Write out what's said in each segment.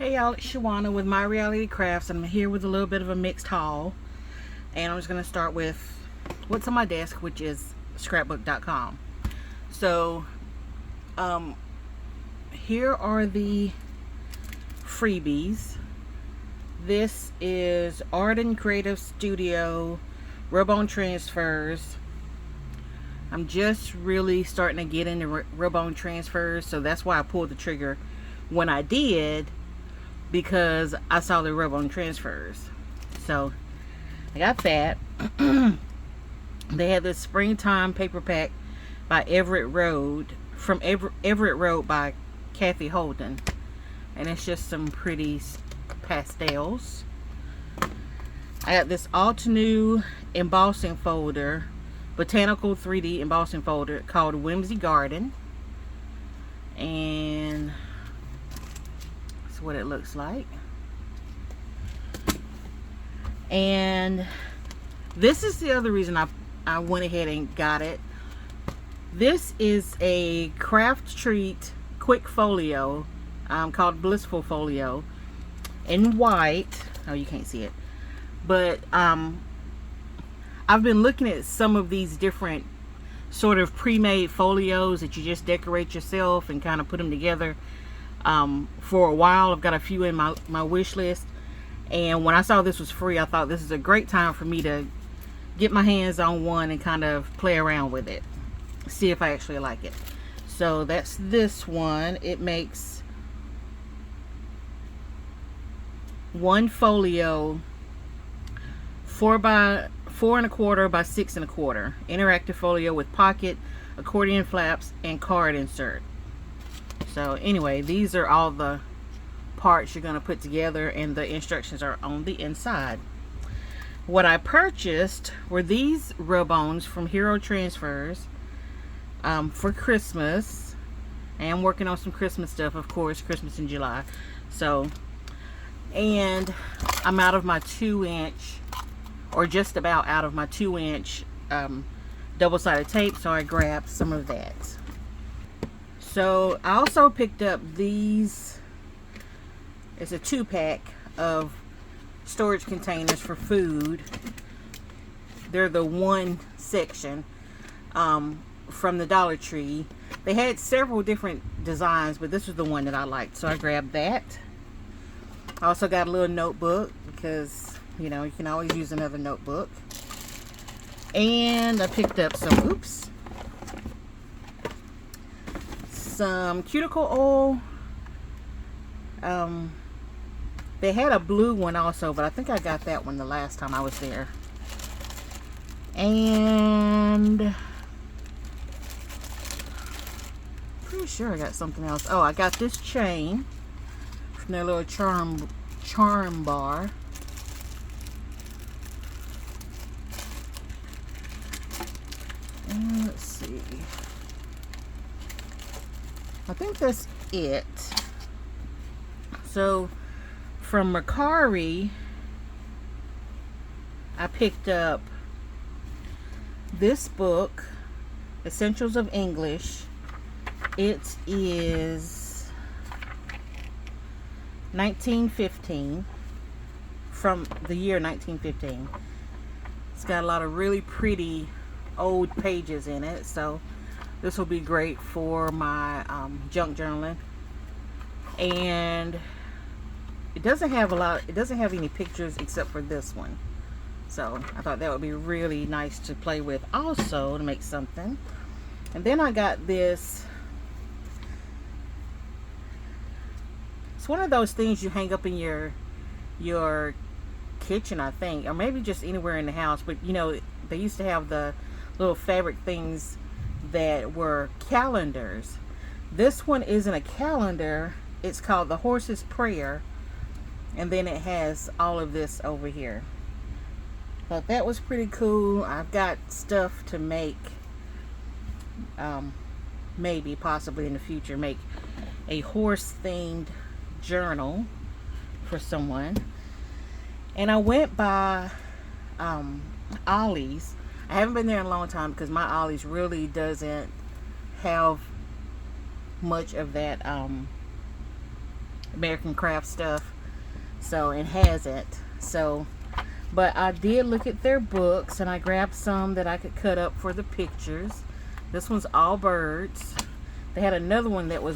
Hey y'all, it's Shawana with My Reality Crafts, and I'm here with a little bit of a mixed haul. And I'm just going to start with what's on my desk, which is scrapbook.com. So, here are the freebies. This is Arden Creative Studio rub-on transfers. I'm just really starting to get into rub-on transfers, so that's why I pulled the trigger when I did, because I saw the rub-on transfers. So I got that. They had this springtime paper pack by Everett Road, from Everett Road by Kathy Holden, and it's just some pretty pastels. I got this Altenew embossing folder, botanical 3D embossing folder called Whimsy Garden, and that's what it looks like. And this is the other reason I went ahead and got it. This is a craft treat quick folio called Blissful Folio in white. Oh, you can't see it, but I've been looking at some of these different sort of pre-made folios that you just decorate yourself and kind of put them together for a while. I've got a few in my wish list, and when I saw this was free, I thought this is a great time for me to get my hands on one and kind of play around with it, see if I actually like it. So that's this one. It makes one folio 4 1/4 by 6 1/4 interactive folio with pocket, accordion flaps, and card insert. So anyway, these are all the parts you're going to put together, and the instructions are on the inside. What I purchased were these rub-ons from Hero Transfers for Christmas. I am working on some Christmas stuff, of course, Christmas in July. So, and I'm out of my 2-inch, or just about out of my 2-inch double-sided tape, so I grabbed some of that. So I also picked up these. It's a 2-pack of storage containers for food. They're the one section from the Dollar Tree. They had several different designs, but this was the one that I liked, so I grabbed that. I also got a little notebook because, you know, you can always use another notebook. And I picked up some cuticle oil. They had a blue one also, but I think I got that one the last time I was there. And pretty sure I got something else. Oh, I got this chain from their little charm bar. And let's see. I think that's it. So from Mercari, I picked up this book, Essentials of English. It is 1915, from the year 1915. It's got a lot of really pretty old pages in it, so this will be great for my junk journaling. And it doesn't have any pictures except for this one, so I thought that would be really nice to play with also, to make something. And then I got this. It's one of those things you hang up in your kitchen, I think, or maybe just anywhere in the house, but you know, they used to have the little fabric things that were calendars. This one isn't a calendar. It's called The Horse's Prayer, and then it has all of this over here. Thought that was pretty cool. I've got stuff to make, maybe possibly in the future, make a horse themed journal for someone. And I went by Ollie's. I haven't been there in a long time because my Ollie's really doesn't have much of that American Craft stuff. So it hasn't. So, but I did look at their books and I grabbed some that I could cut up for the pictures. This one's all birds. They had another one that was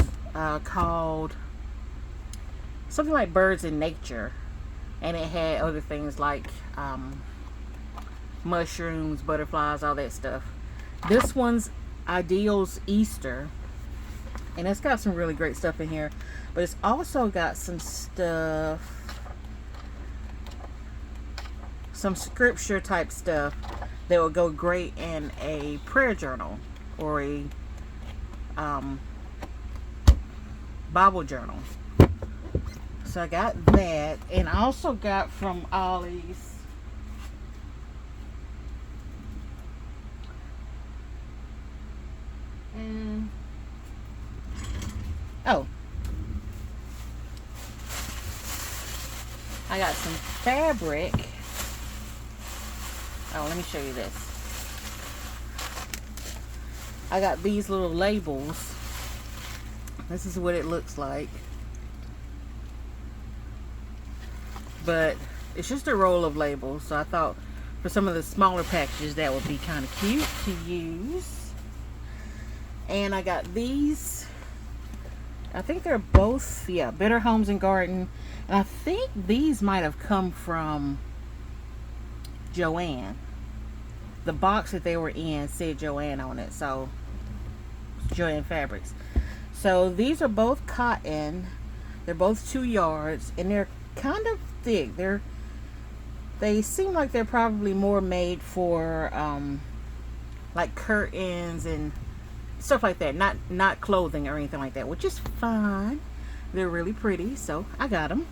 called something like Birds in Nature, and it had other things like mushrooms, butterflies, all that stuff. This one's Ideals Easter, and it's got some really great stuff in here, but it's also got some stuff, some scripture type stuff that will go great in a prayer journal or a Bible journal. So I got that, and I also got from Ollie's oh, I got some fabric. Oh, let me show you this. I got these little labels. This is what it looks like. But it's just a roll of labels, so I thought for some of the smaller packages that would be kind of cute to use. And I got these. I think they're both, yeah, Better Homes and Garden. And I think these might have come from Joann. The box that they were in said Joann on it, so Joann Fabrics. So these are both cotton. They're both 2 yards, and they're kind of thick. They seem like they're probably more made for like curtains and stuff like that, not clothing or anything like that, which is fine. They're really pretty, so I got them.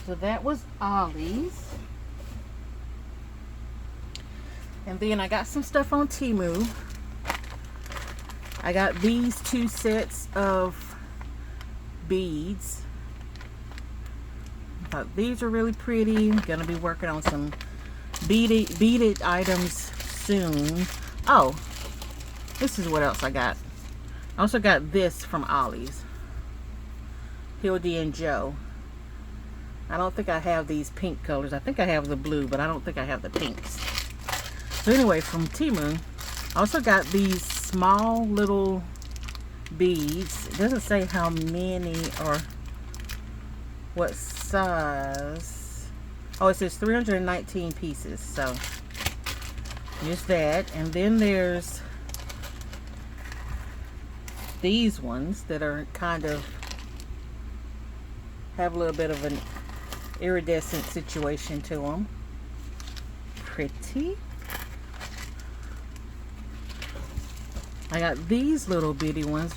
So that was Ollie's. And then I got some stuff on Temu. I got these 2 sets of beads. I thought these are really pretty. I'm gonna be working on some beaded items soon. Oh, this is what else I got. I also got this from Ollie's. Hildy and Joe. I don't think I have these pink colors. I think I have the blue, but I don't think I have the pinks. So anyway, from Temu, I also got these small little beads. It doesn't say how many or what size. Oh, it says 319 pieces. So there's that. And then there's these ones that are kind of have a little bit of an iridescent situation to them. Pretty. I got these little bitty ones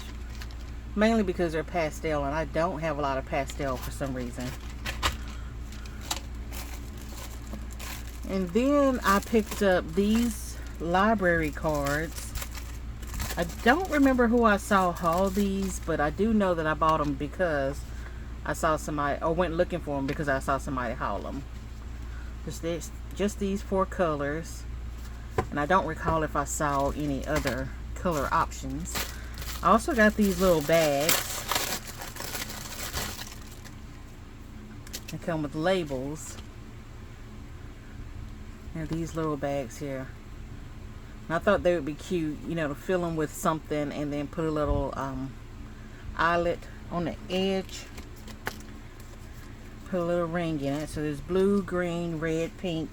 mainly because they're pastel, and I don't have a lot of pastel for some reason. And then I picked up these library cards. I don't remember who I saw haul these, but I do know that I bought them because I saw somebody, or went looking for them because I saw somebody haul them. Just these 4 colors, and I don't recall if I saw any other color options. I also got these little bags. They come with labels. And these little bags here. And I thought they would be cute, you know, to fill them with something and then put a little eyelet on the edge. Put a little ring in it. So there's blue, green, red, pink,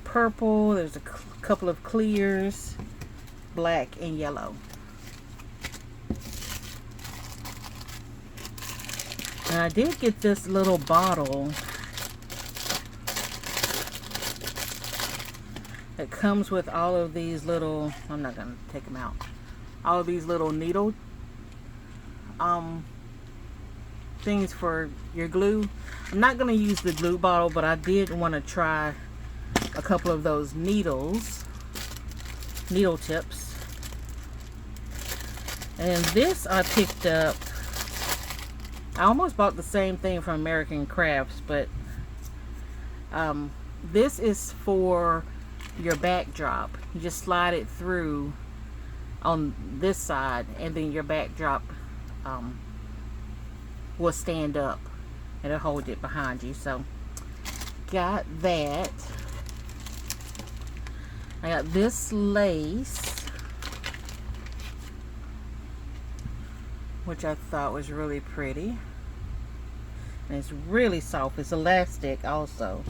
purple. There's a couple of clears, black, and yellow. And I did get this little bottle that comes with all of these little, I'm not going to take them out, all of these little needle things for your glue. I'm not going to use the glue bottle, but I did want to try a couple of those needle tips. And this I picked up, I almost bought the same thing from American Crafts, but this is for your backdrop. You just slide it through on this side, and then your backdrop will stand up. It'll hold it behind you. So got that. I got this lace, which I thought was really pretty. And it's really soft. It's elastic also.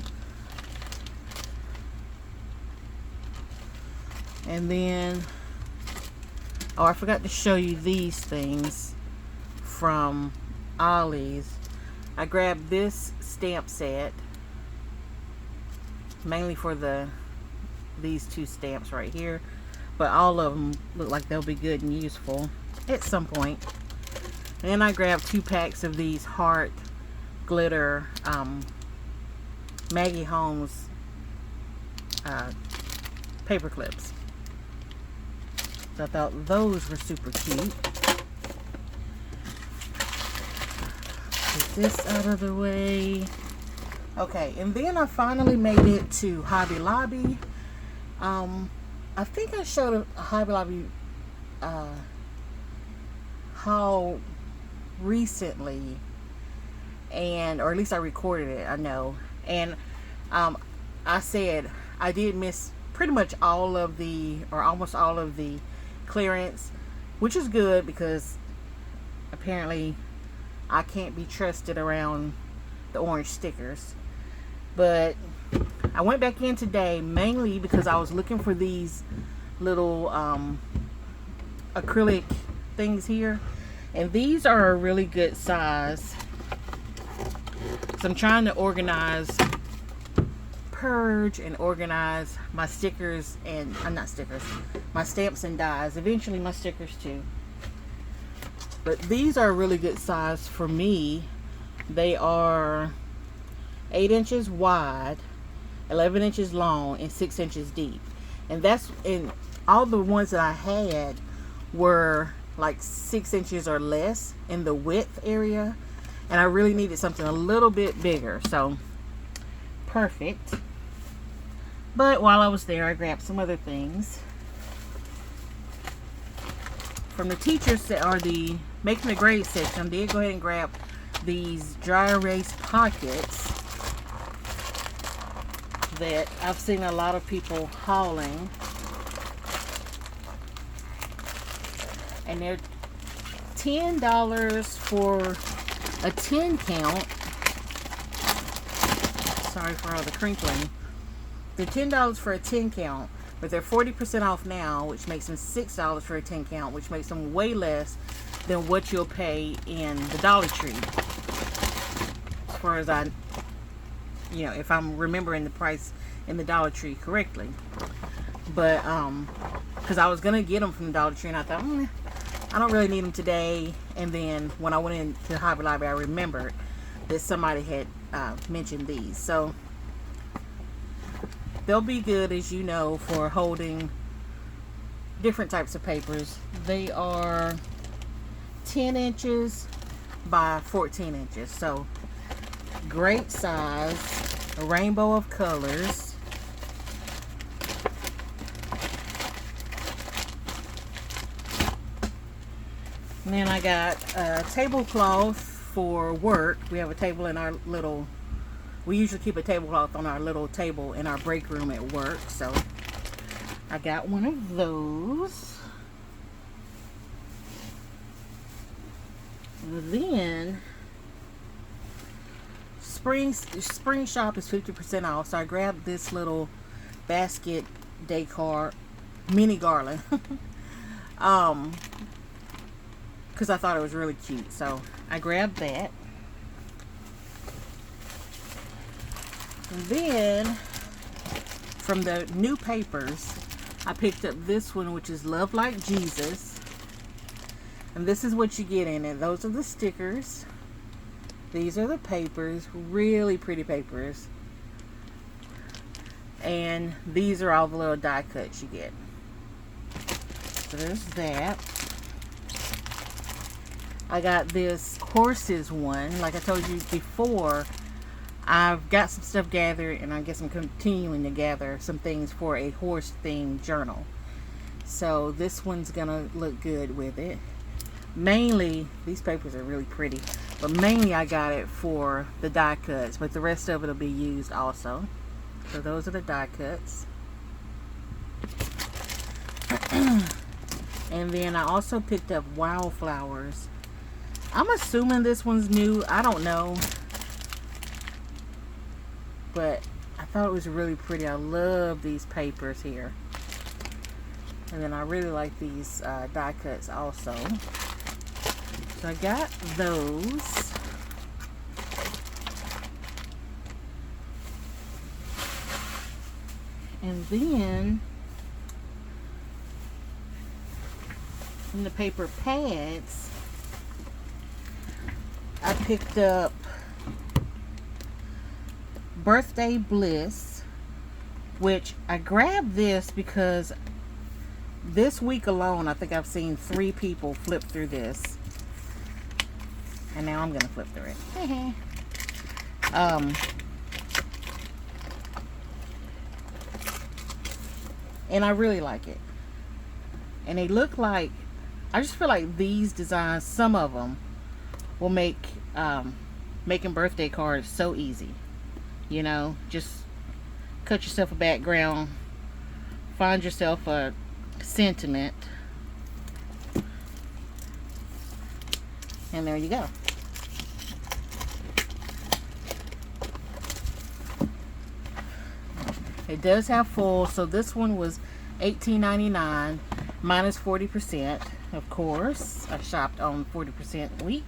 And then, oh, I forgot to show you these things from Ollie's. I grabbed this stamp set mainly for these two stamps right here, but all of them look like they'll be good and useful at some point. And then I grabbed 2 packs of these heart glitter Maggie Holmes paper clips. So I thought those were super cute. Get this out of the way. Okay, and then I finally made it to Hobby Lobby. I think I showed a Hobby Lobby haul recently, or at least I recorded it, I know. And I said I did miss pretty much all of or almost all of the clearance, which is good because apparently I can't be trusted around the orange stickers. But I went back in today mainly because I was looking for these little acrylic things here, and these are a really good size. So I'm trying to purge and organize my stickers and not stickers, my stamps and dies. Eventually my stickers too. But these are a really good size for me. They are 8 inches wide, 11 inches long, and 6 inches deep. And all the ones that I had were like 6 inches or less in the width area, and I really needed something a little bit bigger. So perfect. But while I was there, I grabbed some other things from the teachers or the Making the Grade section. I did go ahead and grab these dry erase pockets that I've seen a lot of people hauling, and they're $10 for a 10 count. Sorry for all the crinkling. They're $10 for a 10 count, but they're 40% off now, which makes them $6 for a 10 count, which makes them way less than what you'll pay in the Dollar Tree. As far as if I'm remembering the price in the Dollar Tree correctly. But because I was gonna get them from the Dollar Tree, and I thought I don't really need them today. And then when I went into Hobby Lobby, I remembered that somebody had mentioned these. So they'll be good, as you know, for holding different types of papers. They are 10 inches by 14 inches, so great size, a rainbow of colors. And then I got a tablecloth for work. We have a table in our we usually keep a tablecloth on our little table in our break room at work, so I got one of those. Then spring shop is 50% off, so I grabbed this little basket decor mini garland because I thought it was really cute, so I grabbed that. And then from the new papers, I picked up this one, which is Love Like Jesus. And this is what you get in it. Those are the stickers. These are the papers. Really pretty papers. And these are all the little die cuts you get. So there's that. I got this horses one. Like I told you before, I've got some stuff gathered, and I guess I'm continuing to gather some things for a horse themed journal. So this one's gonna look good with it. Mainly, these papers are really pretty, but mainly I got it for the die cuts, but the rest of it will be used also. So those are the die cuts. And then I also picked up Wildflowers. I'm assuming this one's new. I don't know. But I thought it was really pretty. I love these papers here. And then I really like these die cuts also. So I got those. And then in the paper pads, I picked up Birthday Bliss, which I grabbed this because this week alone I think I've seen 3 people flip through this, and now I'm gonna flip through it. And I really like it, and they look like, I just feel like these designs, some of them will make making birthday cards so easy. You know, just cut yourself a background, find yourself a sentiment, and there you go. It does have full, so this one was $18.99 minus 40%. Of course, I shopped on 40% week.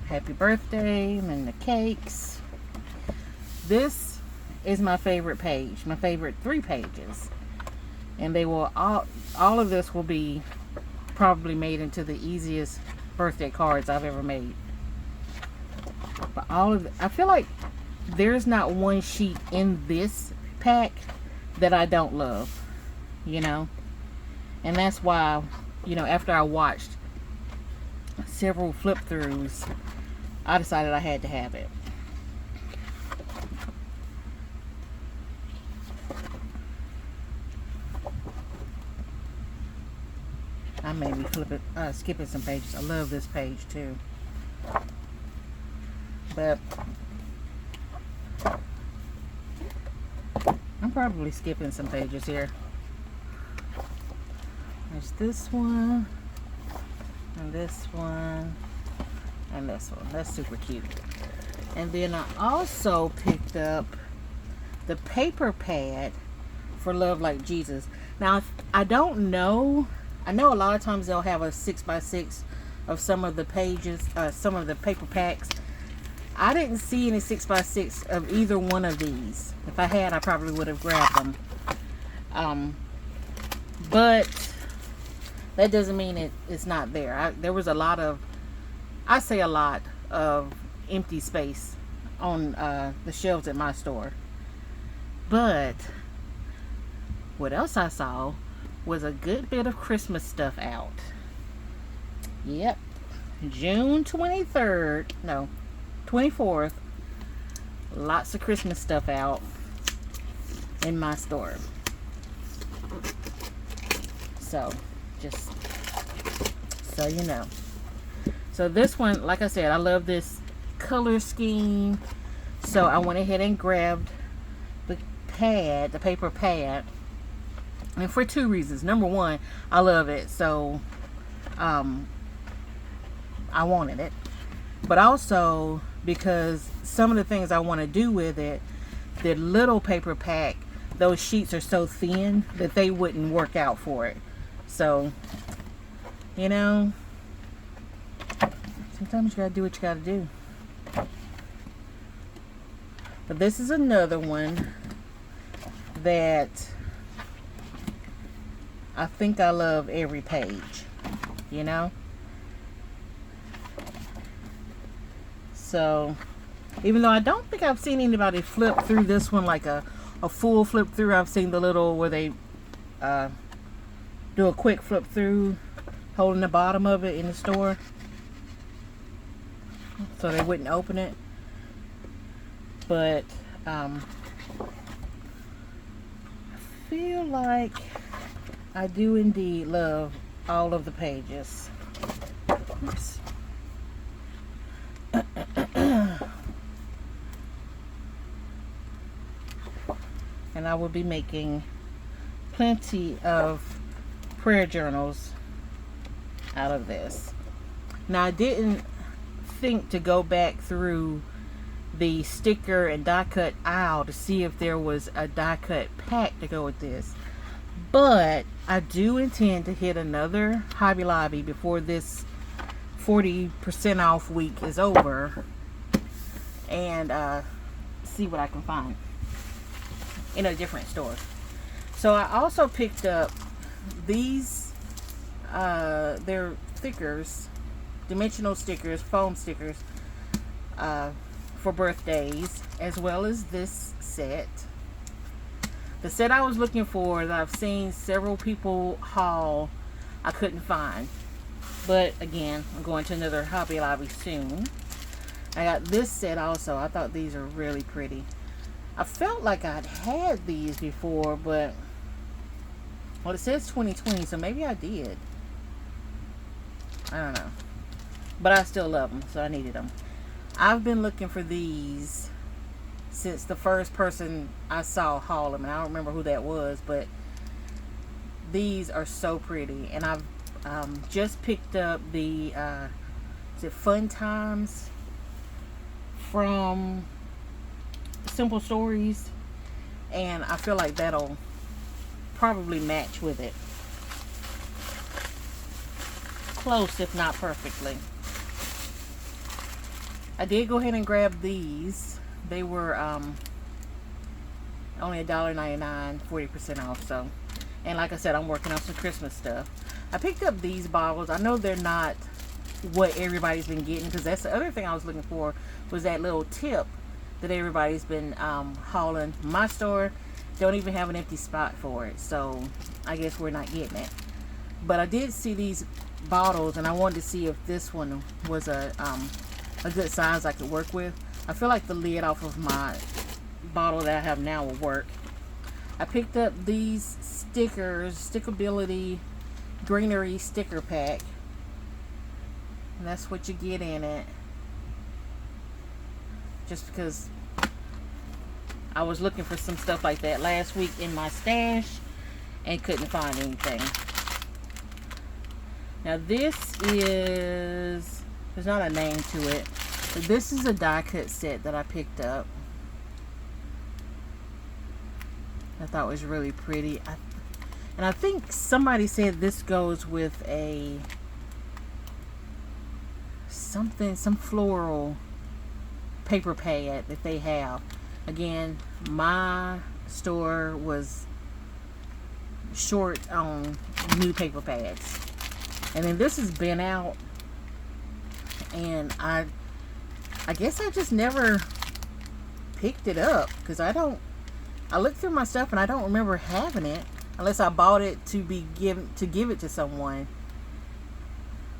Happy birthday, and then the cakes. This is my favorite page, my favorite 3 pages, and they will all of this will be probably made into the easiest birthday cards I've ever made. But all of I feel like there's not one sheet in this pack that I don't love, you know, and that's why, you know, after I watched several flip throughs, I decided I had to have it. I may be skipping some pages. I love this page too. But I'm probably skipping some pages here. There's this one, and this one, and this one. That's super cute. And then I also picked up the paper pad for Love Like Jesus. Now, I don't know. I know a lot of times they'll have a 6x6 of some of the pages, some of the paper packs. I didn't see any 6x6 of either one of these. If I had, I probably would have grabbed them. But that doesn't mean it's not there. There was a lot of, I say a lot of empty space on the shelves at my store. But what else I saw was a good bit of Christmas stuff out. Yep. June 23rd, no, 24th, lots of Christmas stuff out in my store. So, just so you know. So this one, like I said, I love this color scheme. So I went ahead and grabbed the pad, the paper pad. And for 2 reasons. Number one, I love it. So, I wanted it. But also because some of the things I want to do with it, the little paper pack, those sheets are so thin that they wouldn't work out for it. So, you know, sometimes you gotta do what you gotta do. But this is another one that I think I love every page, you know? So, even though I don't think I've seen anybody flip through this one like a full flip through, I've seen the little where they do a quick flip through holding the bottom of it in the store so they wouldn't open it. But I feel like I do indeed love all of the pages. Oops. And I will be making plenty of prayer journals out of this. Now, I didn't think to go back through the sticker and die cut aisle to see if there was a die cut pack to go with this, but I do intend to hit another Hobby Lobby before this 40% off week is over and see what I can find in a different store. So I also picked up these they're stickers, dimensional stickers, foam stickers for birthdays, as well as this set. The set I was looking for that I've seen several people haul, I couldn't find, but again, I'm going to another Hobby Lobby soon. I got this set also. I thought these are really pretty. I felt like I'd had these before, but well, it says 2020, so maybe I did. I don't know, but I still love them, so I needed them. I've been looking for these since the first person I saw haul them, and I don't remember who that was, but these are so pretty. And I've just picked up the is it Fun Times from Simple Stories, and I feel like that'll probably match with it. Close, if not perfectly. I did go ahead and grab these. They were only $1.99, 40% off. So, and like I said, I'm working on some Christmas stuff. I picked up these bottles. I know they're not what everybody's been getting, because that's the other thing I was looking for, was that little tip that everybody's been hauling. My store don't even have an empty spot for it, so I guess we're not getting it. But I did see these bottles, and I wanted to see if this one was a good size I could work with. I feel like the lid off of my bottle that I have now will work. I picked up these stickers, Stickability Greenery sticker pack, and that's what you get in it. Just because I was looking for some stuff like that last week in my stash and couldn't find anything. Now this is, there's not a name to it, but this is a die cut set that I picked up. I thought it was really pretty. And I think somebody said this goes with a something, some floral paper pad that they have. Again, my store was short on new paper pads. And then this has been out, and I guess I just never picked it up, because I looked through my stuff and I don't remember having it, unless I bought it to give it to someone.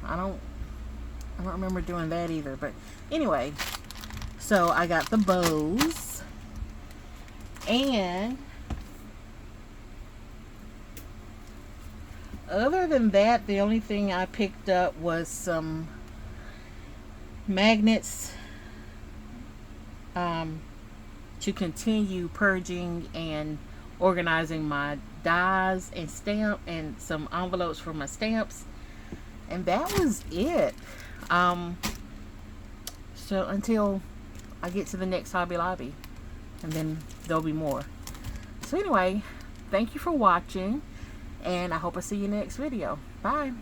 I don't remember doing that either. But anyway, so I got the bows, and other than that, the only thing I picked up was some magnets to continue purging and organizing my dies and stamp, and some envelopes for my stamps, and that was it. So until I get to the next Hobby Lobby, and then there'll be more. So anyway, thank you for watching, and I hope I see you in the next video. Bye.